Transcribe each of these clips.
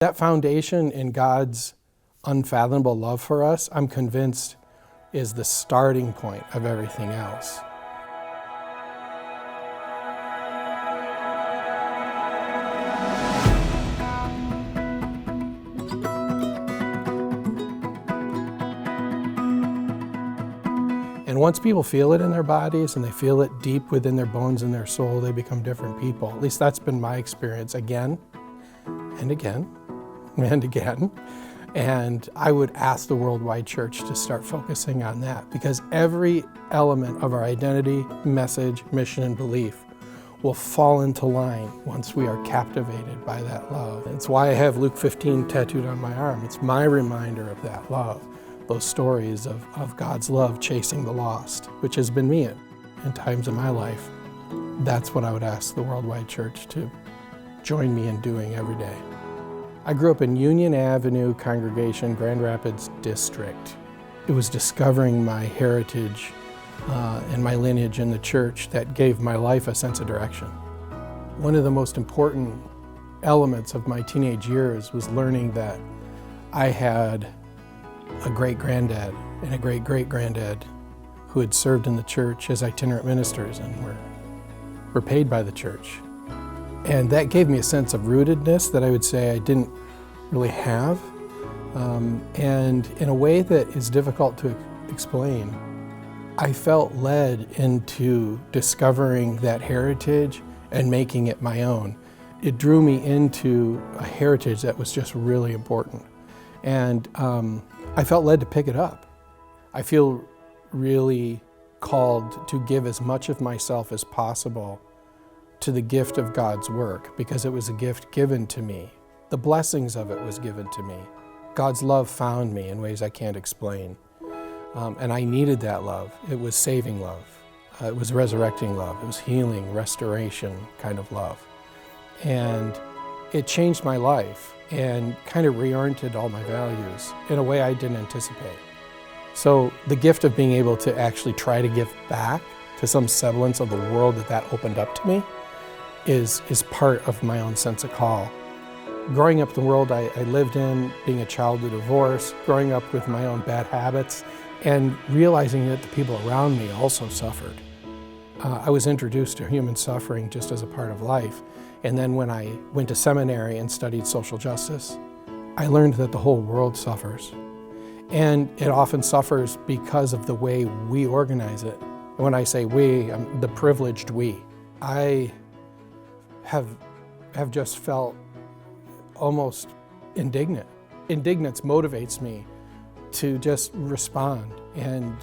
That foundation in God's unfathomable love for us, I'm convinced, is the starting point of everything else. And once people feel it in their bodies and they feel it deep within their bones and their soul, they become different people. At least that's been my experience again and again and again. And I would ask the Worldwide Church to start focusing on that, because every element of our identity, message, mission, and belief will fall into line once we are captivated by that love. It's why I have Luke 15 tattooed on my arm. It's my reminder of that love, those stories of God's love chasing the lost, which has been me in times of my life. That's what I would ask the Worldwide Church to join me in doing every day. I grew up in Union Avenue Congregation, Grand Rapids District. It was discovering my heritage and my lineage in the church that gave my life a sense of direction. One of the most important elements of my teenage years was learning that I had a great-granddad and a great-great-granddad who had served in the church as itinerant ministers and were paid by the church. And that gave me a sense of rootedness that I would say I didn't really have. And in a way that is difficult to explain, I felt led into discovering that heritage and making it my own. It drew me into a heritage that was just really important. And I felt led to pick it up. I feel really called to give as much of myself as possible to the gift of God's work, because it was a gift given to me. The blessings of it was given to me. God's love found me in ways I can't explain. And I needed that love. It was saving love. It was resurrecting love. It was healing, restoration kind of love. And it changed my life and kind of reoriented all my values in a way I didn't anticipate. So the gift of being able to actually try to give back to some semblance of the world that opened up to me is part of my own sense of call. Growing up in the world I lived in, being a child of divorce, growing up with my own bad habits, and realizing that the people around me also suffered. I was introduced to human suffering just as a part of life. And then when I went to seminary and studied social justice, I learned that the whole world suffers. And it often suffers because of the way we organize it. And when I say we, I'm the privileged we. I have just felt almost indignant. Indignance motivates me to just respond and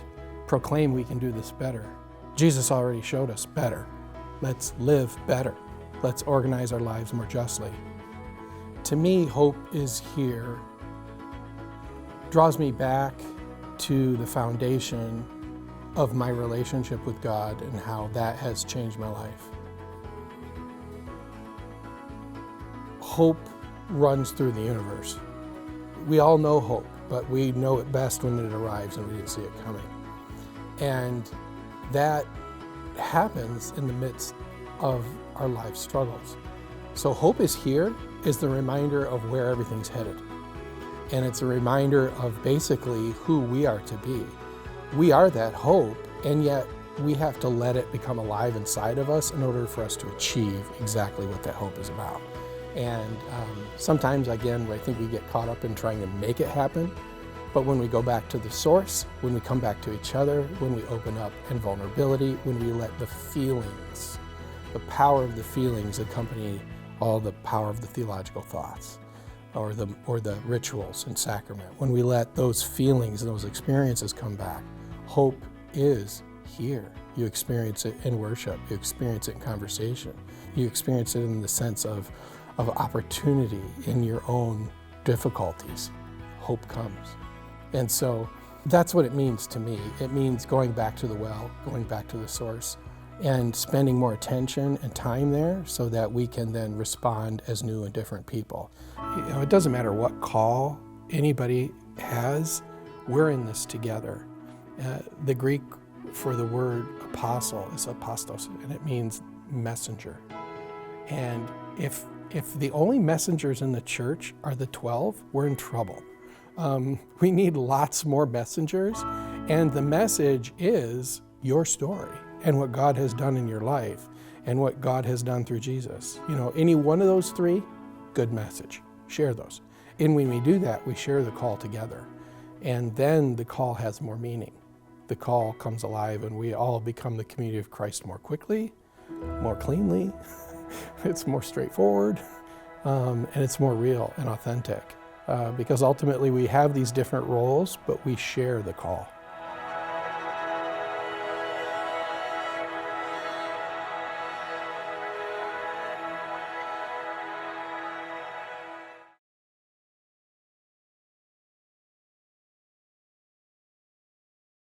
proclaim we can do this better. Jesus already showed us better. Let's live better. Let's organize our lives more justly. To me, hope is here. Draws me back to the foundation of my relationship with God and how that has changed my life. Hope runs through the universe. We all know hope, but we know it best when it arrives and we didn't see it coming. And that happens in the midst of our life struggles. So hope is here is the reminder of where everything's headed. And it's a reminder of basically who we are to be. We are that hope, and yet we have to let it become alive inside of us in order for us to achieve exactly what that hope is about. And sometimes, again, I think we get caught up in trying to make it happen. But when we go back to the source, when we come back to each other, when we open up in vulnerability, when we let the feelings, the power of the feelings accompany all the power of the theological thoughts or the rituals and sacrament, when we let those feelings and those experiences come back, hope is here. You experience it in worship, you experience it in conversation, you experience it in the sense of opportunity in your own difficulties. Hope comes. And so that's what it means to me. It means going back to the well, going back to the source, and spending more attention and time there so that we can then respond as new and different people. It doesn't matter what call anybody has, we're in this together. The Greek for the word apostle is apostos, and it means messenger. And if If the only messengers in the church are the 12, we're in trouble. We need lots more messengers, and the message is your story and what God has done in your life and what God has done through Jesus. You know, any one of those three, good message. Share those. And when we do that, we share the call together. And then the call has more meaning. The call comes alive and we all become the community of Christ more quickly, more cleanly. It's more straightforward, and it's more real and authentic. Because ultimately we have these different roles, but we share the call.